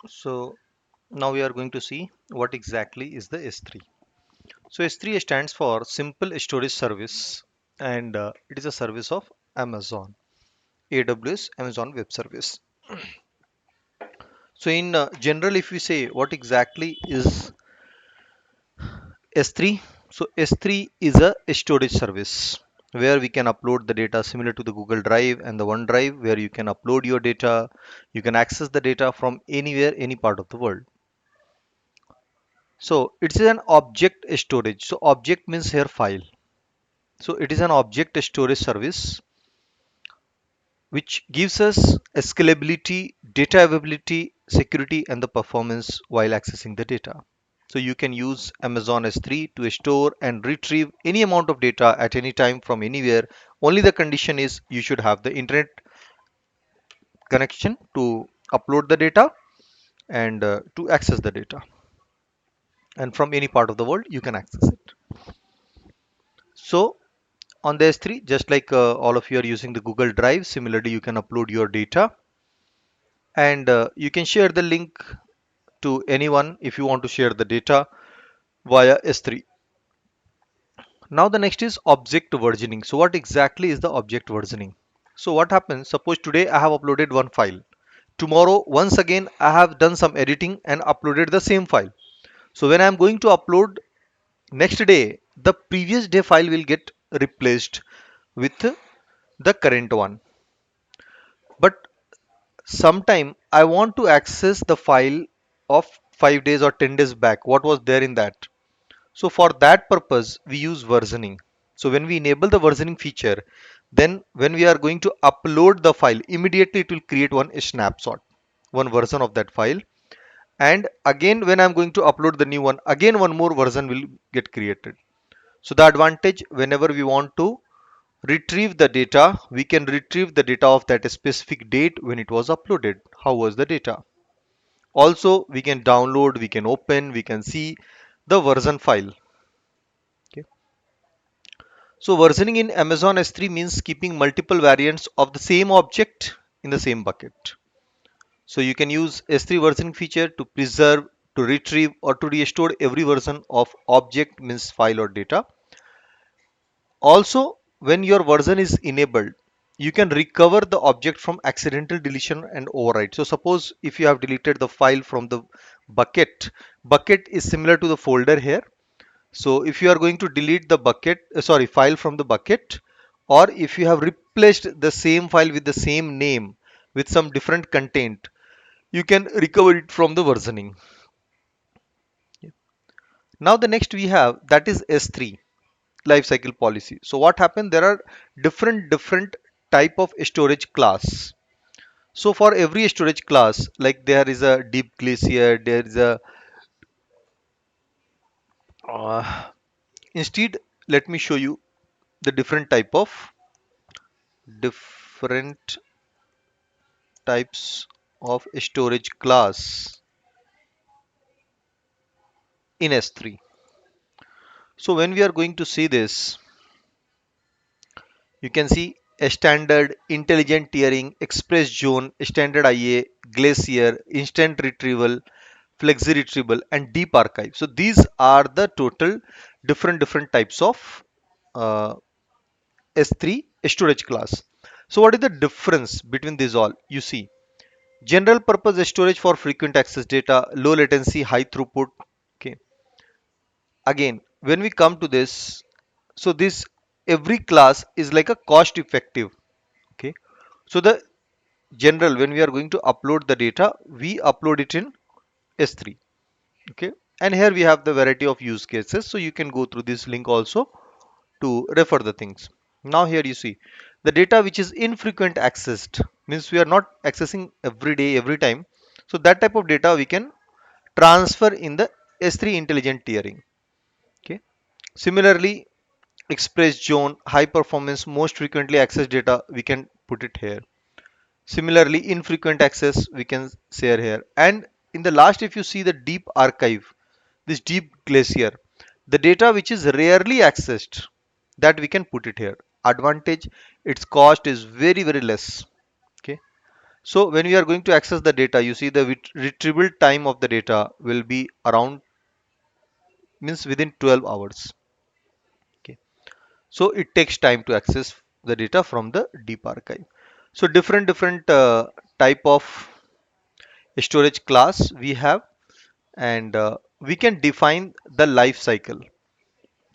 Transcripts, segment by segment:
So now we are going to see what exactly is the S3. So S3 stands for Simple Storage Service, and it is a service of Amazon, AWS, Amazon Web Service. So in general, if we say what exactly is S3, so S3 is a storage service where we can upload the data similar to the Google Drive and the OneDrive, where you can upload your data, you can access the data from anywhere, any part of the world. So it's an object storage. So object means here file. So it is an object storage service which gives us scalability, data availability, security, and the performance while accessing the data. So you can use Amazon S3 to store and retrieve any amount of data at any time from anywhere. Only the condition is you should have the internet connection to upload the data and to access the data. And from any part of the world, you can access it. So on the S3, just like all of you are using the Google Drive, similarly, you can upload your data and you can share the link to anyone if you want to share the data via S3. Now the next is object versioning. So what exactly is the object versioning? So what happens? Suppose today I have uploaded one file. Tomorrow, once again, I have done some editing and uploaded the same file. So when I am going to upload next day, the previous day file will get replaced with the current one. But sometime I want to access the file of 5 days or 10 days back. What was there in that? So for that purpose, we use versioning. So when we enable the versioning feature, then when we are going to upload the file, immediately it will create one snapshot, one version of that file. And again, when I'm going to upload the new one, again one more version will get created. So the advantage, whenever we want to retrieve the data, we can retrieve the data of that specific date when it was uploaded. How was the data? Also, we can download, we can open, we can see the version file. Okay. So versioning in Amazon S3 means keeping multiple variants of the same object in the same bucket. So you can use S3 versioning feature to preserve, to retrieve, or to restore every version of object means file or data. Also, when your version is enabled, you can recover the object from accidental deletion and overwrite. So suppose if you have deleted the file from the bucket, bucket is similar to the folder here. So if you are going to delete the file from the bucket, or if you have replaced the same file with the same name with some different content, you can recover it from the versioning. Now the next we have that is S3 lifecycle policy. So what happened? There are different type of storage class. So for every storage class, like there is a deep glacier, there is a uh, instead let me show you the different types of storage class in S3. So when we are going to see this, you can see a standard, intelligent tiering, express zone, standard IA, glacier, instant retrieval, flexi retrieval, and deep archive. So these are the total different types of uh, S3 storage class. So what is the difference between these all? You see, general purpose storage for frequent access data, low latency, high throughput. Okay. Again, when we come to this, so this every class is like a cost effective. Okay. So the general, when we are going to upload the data, we upload it in S3. Okay. And here we have the variety of use cases. So you can go through this link also to refer the things. Now here you see the data which is infrequent accessed means we are not accessing every day, every time. So that type of data we can transfer in the S3 intelligent tiering. Okay. Similarly, express zone, high performance, most frequently accessed data, we can put it here. Similarly, infrequent access, we can share here. And in the last, if you see the deep archive, this deep glacier, the data which is rarely accessed, that we can put it here. Advantage, its cost is very less. Okay. So when we are going to access the data, you see the retrieval time of the data will be around, means within 12 hours. Okay. So it takes time to access the data from the deep archive. So different type of storage class we have, and we can define the life cycle.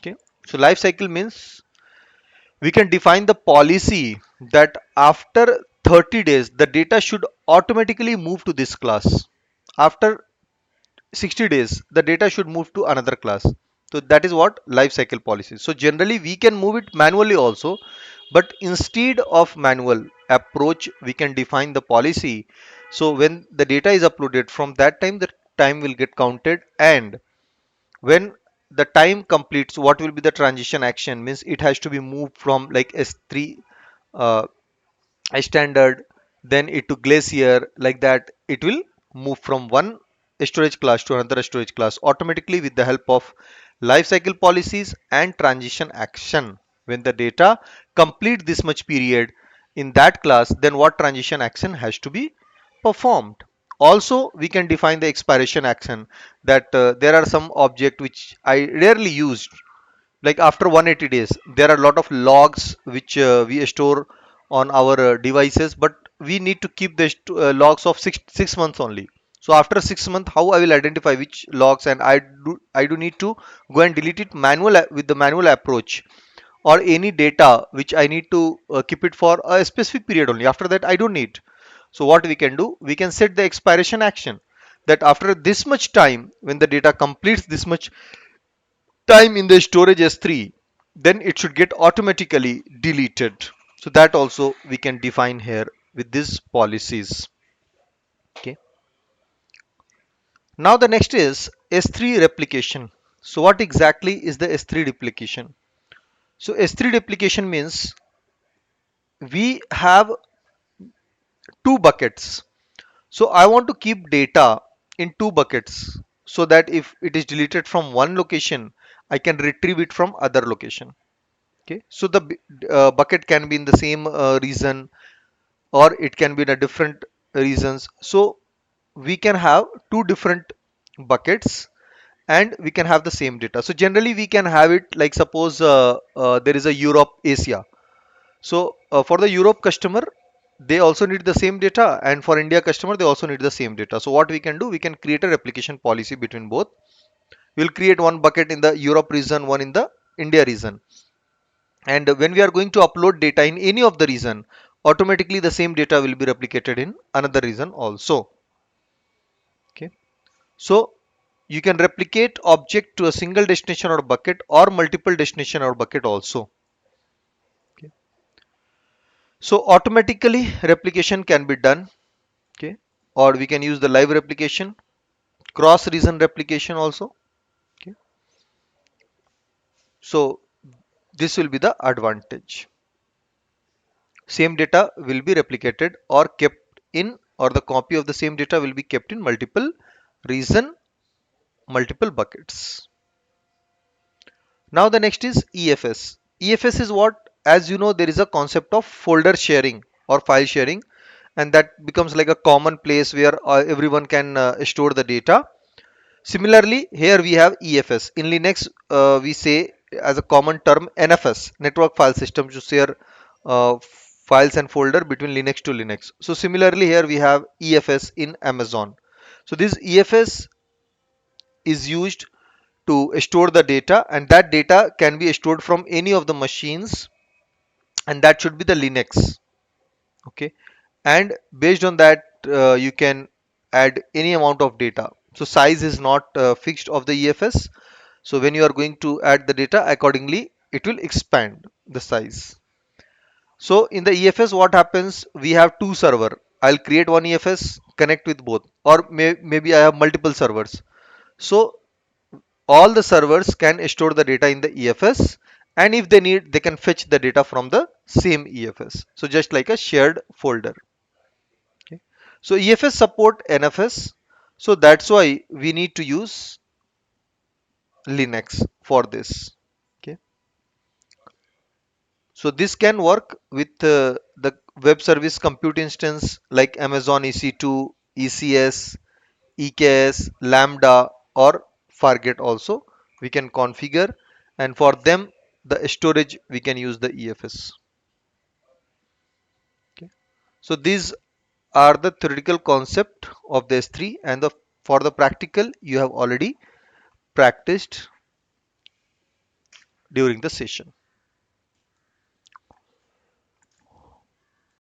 Okay. So life cycle means we can define the policy that after 30 days the data should automatically move to this class. After 60 days the data should move to another class. So that is what life cycle policy. So generally we can move it manually also, but instead of manual approach we can define the policy. So when the data is uploaded, from that time the time will get counted, and when the time completes, what will be the transition action, means it has to be moved from like S3 uh, standard, then it to glacier, like that it will move from one storage class to another storage class automatically with the help of life cycle policies and transition action. When the data complete this much period in that class, then what transition action has to be performed. Also we can define the expiration action, that there are some object which I rarely use, like after 180 days there are a lot of logs which we store on our devices, but we need to keep the logs of 6 months only. So after 6 months, how I will identify which logs, and I do need to go and delete it manual with the manual approach, or any data which I need to keep it for a specific period only. After that I don't need. So what we can do, we can set the expiration action, that after this much time, when the data completes this much time in the storage S3, then it should get automatically deleted. So that also we can define here with these policies. Okay. Now the next is S3 replication. So what exactly is the S3 replication? So S3 replication means we have two buckets. So I want to keep data in two buckets, so that if it is deleted from one location, I can retrieve it from other location. Okay. So the bucket can be in the same region, or it can be in a different regions. So we can have two different buckets, and we can have the same data. So generally we can have it like, suppose there is a Europe Asia. So for the Europe customer, they also need the same data, and for India customer they also need the same data. So what we can do, we can create a replication policy between both. We'll create one bucket in the Europe region, one in the India region, and when we are going to upload data in any of the region, automatically the same data will be replicated in another region also. Okay. So you can replicate object to a single destination or bucket, or multiple destination or bucket also. Okay. So automatically replication can be done. Okay. Or we can use the live replication, cross region replication also. Okay. So this will be the advantage. Same data will be replicated or kept in, or the copy of the same data will be kept in multiple region, multiple buckets. Now the next is EFS. EFS is what? As you know, there is a concept of folder sharing or file sharing, and that becomes like a common place where everyone can store the data. Similarly, here we have EFS. In Linux, we say as a common term NFS, network file system, to share files and folder between Linux to Linux. So similarly, here we have EFS in Amazon. So this EFS is used to store the data, and that data can be stored from any of the machines, and that should be the Linux. Okay. And based on that, you can add any amount of data. So size is not fixed of the EFS. So when you are going to add the data, accordingly it will expand the size. So in the EFS, what happens, we have two server. I'll create one EFS, connect with both, or maybe I have multiple servers. So all the servers can store the data in the EFS, and if they need, they can fetch the data from the same EFS. So just like a shared folder. Okay. So EFS support NFS. So that's why we need to use Linux for this. Okay. So this can work with the web service compute instance like Amazon EC2, ECS, EKS, Lambda, or Fargate also. We can configure, and for them, the storage we can use the EFS. Okay. So these are the theoretical concept of the S3, and for the practical you have already practiced during the session.